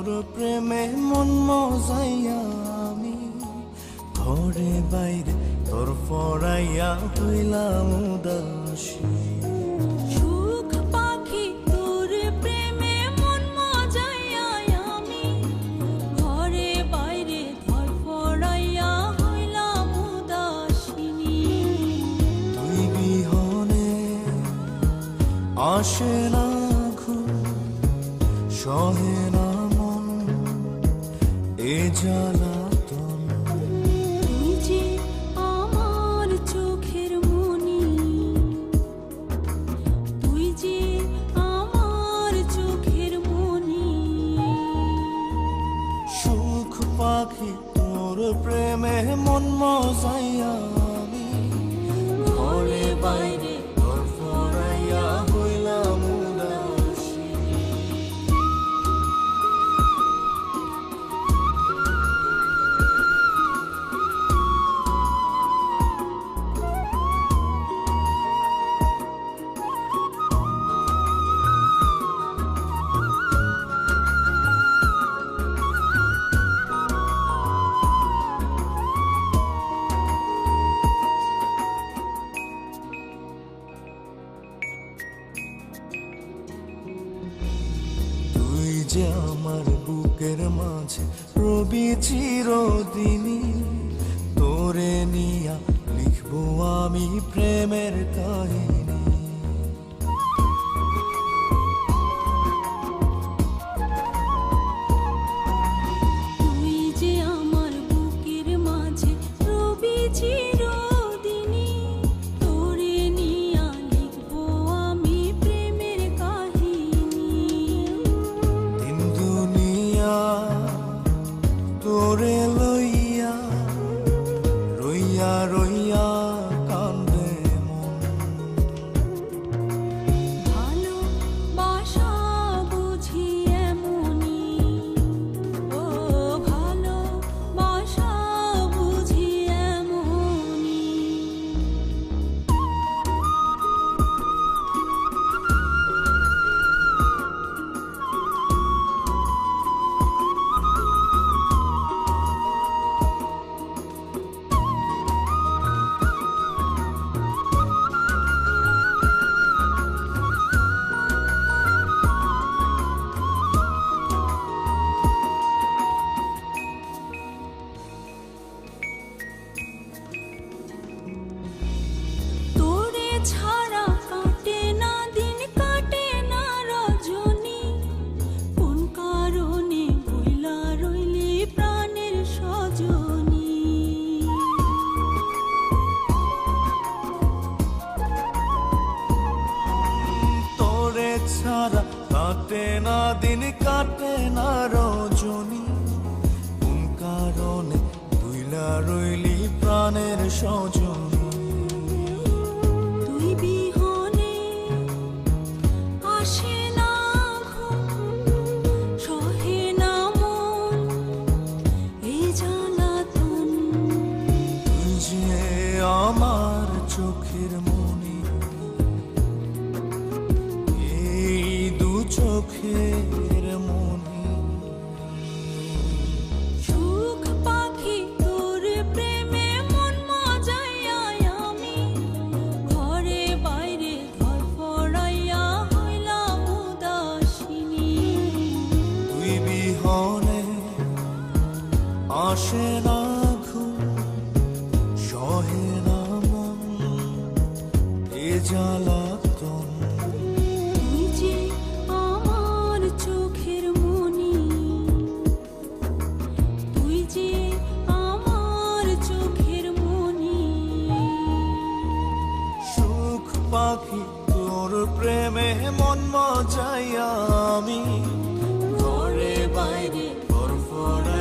প্রেমে মন মজাইয়া আমি ঘরে বাইরে তোর ফরাইয়া হইলাম উদাসী। সুখ পাখি তোর প্রেমে মন মজাইয়া আমি ঘরে বাইরে ধরফরাইয়া হইলাম উদাসিনী। তুই বিহনে আসে না ঘুম, সহে না মন এ জ্বালাতন। তুই যে আমার চোখের মনি, তুই যে আমার চোখের মনি। সুখ পাখি তোর প্রেমে মন মজাইয়া আমি ঘরে বাইরে তোর ফরাইয়া হইলাম উদাসী। তুই যে আমার বুকের মাঝে রবি চিরদিনই, তোরে নিয়া লিখবো আমি প্রেমের কাহিনী। তুই যে আমার বুকের মাঝে রবি চিরদিনই, তোরে নিয়া লিখবো আমি প্রেমের কাহিনী। দিন দুনিয়া তোরে লইয়া রইয়া রইয়া কান্দে মন। ভালোবাসা বুঝি এমনি, ও ভালোবাসা বুঝি এমনি। তোরে ছাড়া কাটে না দিন, কাটে না রজনী। কোন কারণে ভুইলা রইলি প্রাণের সজনী। তোরে ছাড়া কাটে না দিন, কাটে না রজনী। কোন কারণে তুইলা রইলি প্রাণের সজনী। তুই বিহনে আসে না ঘুম, সহে না মন এই জ্বালাতন। তুই যে আমার চোখের মনি, এই দু চোখের মনি। সুখ পাখি তোর প্রেমে মন মজাইয়া আমি ঘরে বাইরে ধরফরাইয়া হইলাম উদাসিনী। তুই বিহনে আসে না ঘুম, সহে না মন এ জ্বালাতন। তুই যে আমার চোখের মনি, তুই যে আমার চোখের মনি। সুখ পাখি তোর প্রেমে মন মজাইয়া আমি ঘরে বাইরে তোর ফরাইয়া